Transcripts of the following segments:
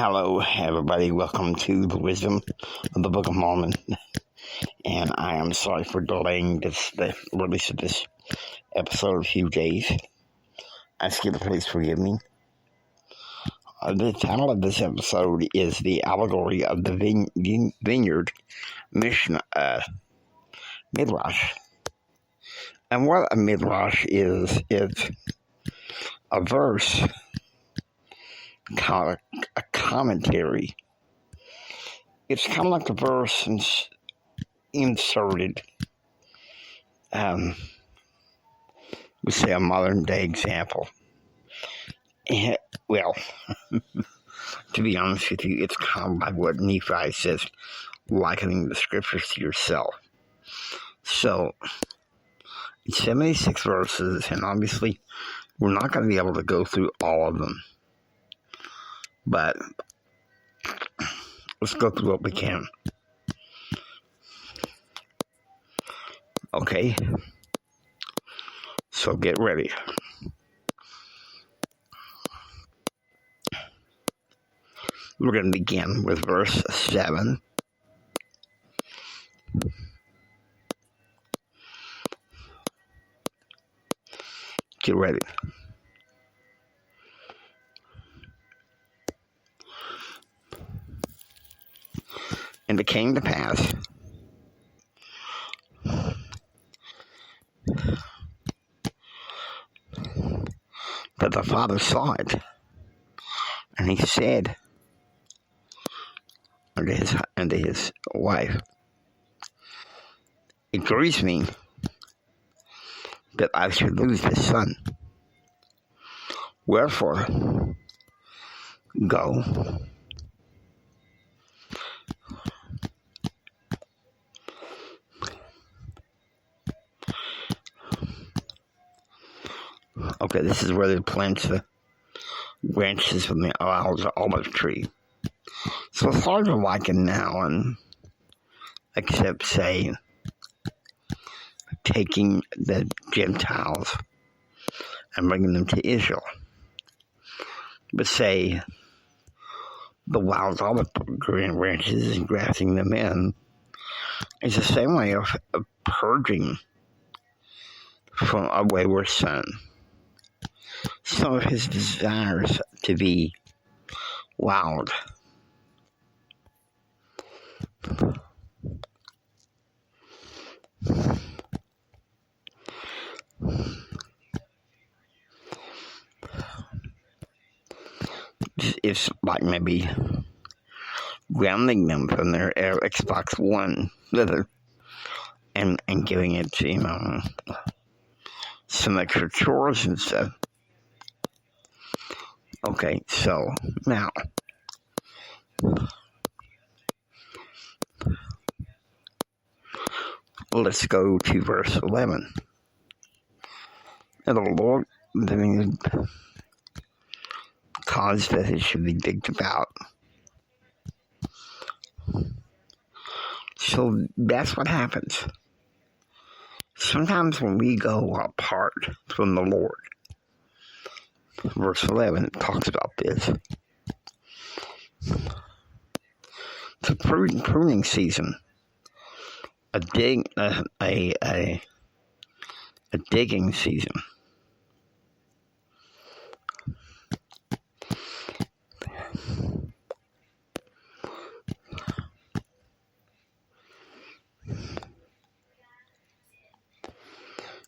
Hello, everybody. Welcome to the Wisdom of the Book of Mormon. And I am sorry for delaying the release of this episode a few days. I ask you to please forgive me. The title of this episode is The Allegory of the Vineyard midrash. And what a midrash is, it's a verse, kind of a commentary. It's kind of like a verse inserted, we say a modern day example. Well, to be honest with you, it's kind of like what Nephi says, likening the scriptures to yourself. So, it's 76 verses, and obviously, we're not going to be able to go through all of them. But let's go through what we can. Okay, so get ready. We're going to begin with verse 7. Get ready. And it came to pass that the father saw it, and he said unto his wife, "It grieves me that I should lose this son. Wherefore, go, okay, this is where they plant the branches from the olive tree. So it's hard to liken now, and except say taking the Gentiles and bringing them to Israel. But say the wild olive green branches and grafting them in is the same way of purging from a wayward son some of his desires to be wild. It's like maybe grounding them from their Xbox One and giving it to, some extra chores and stuff. Okay, so now let's go to verse 11. And the Lord caused that it should be digged about. So that's what happens. Sometimes when we go apart from the Lord, verse 11 talks about this. It's a pruning season, a digging season.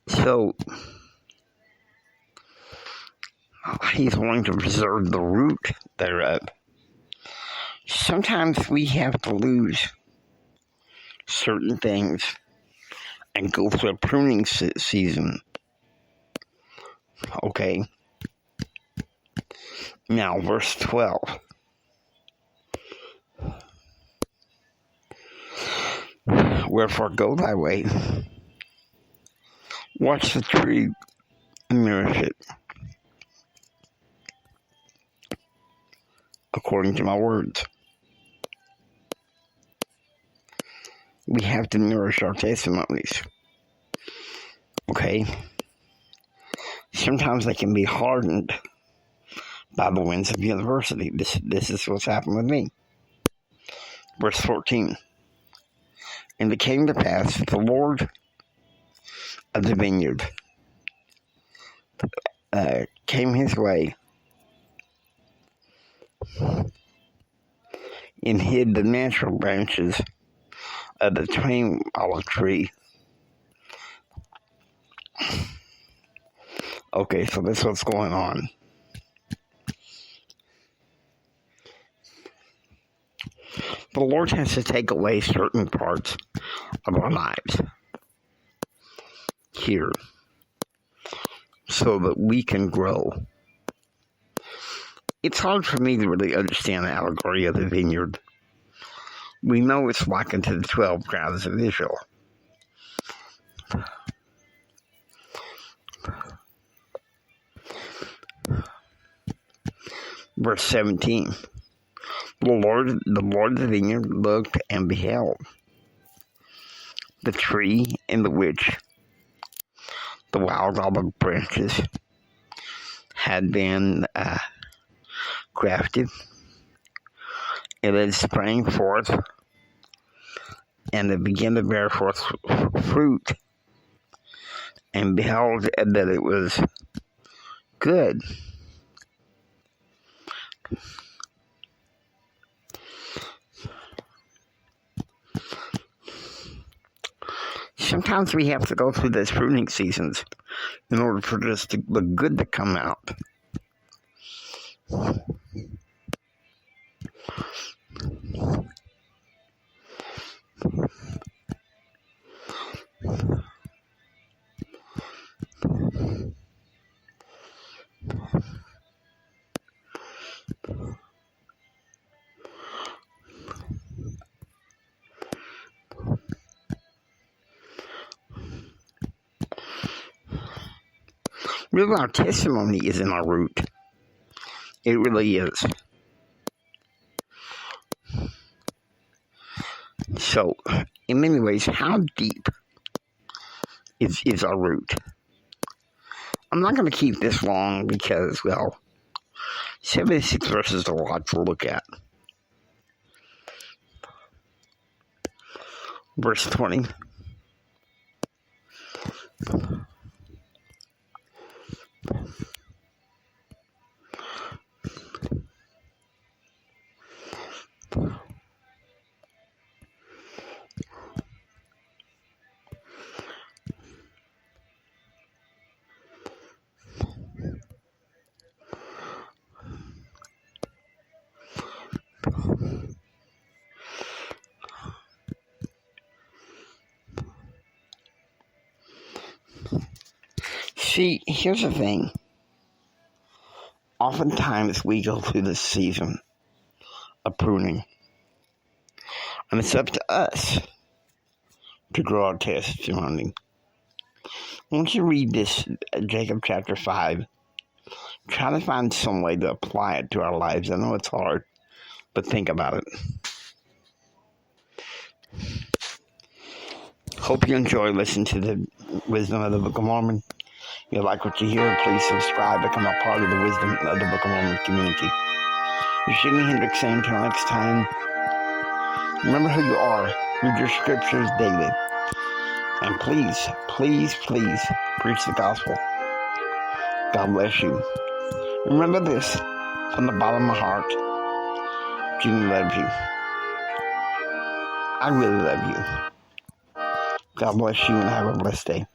So he's wanting to preserve the root thereof. Sometimes we have to lose certain things and go through a pruning season. Okay. Now, verse 12. Wherefore go thy way, watch the tree and nourish it, according to my words. We have to nourish our testimonies. Okay? Sometimes they can be hardened by the winds of university. This is what's happened with me. Verse 14. And it came to pass that the Lord of the vineyard came his way and hid the natural branches of the twain olive tree. Okay, so this is what's going on. The Lord has to take away certain parts of our lives here so that we can grow. It's hard for me to really understand the allegory of the vineyard. We know it's likened to the 12 tribes of Israel. Verse 17. The Lord of the vineyard looked and beheld the tree in the which the wild olive branches had been grafted, and it sprang forth, and it began to bear forth fruit, and beheld that it was good. Sometimes we have to go through those pruning seasons in order for the good to come out. Really, our testimony is in our root. It really is. So, in many ways, how deep is our root? I'm not going to keep this long because, well, 76 verses is a lot to look at. Verse 20. See, here's the thing. Oftentimes we go through this season of pruning, and it's up to us to grow our testimony. Once you read this, Jacob chapter 5, try to find some way to apply it to our lives. I know it's hard, but think about it. Hope you enjoy listening to the wisdom of the Book of Mormon. If you like what you hear, please subscribe, become a part of the wisdom of the Book of Mormon community. You're Jimmy Hendricks saying until next time, remember who you are, read your scriptures daily, and please, please, please preach the gospel. God bless you. Remember this, from the bottom of my heart, Jimmy loves you. I really love you. God bless you and have a blessed day.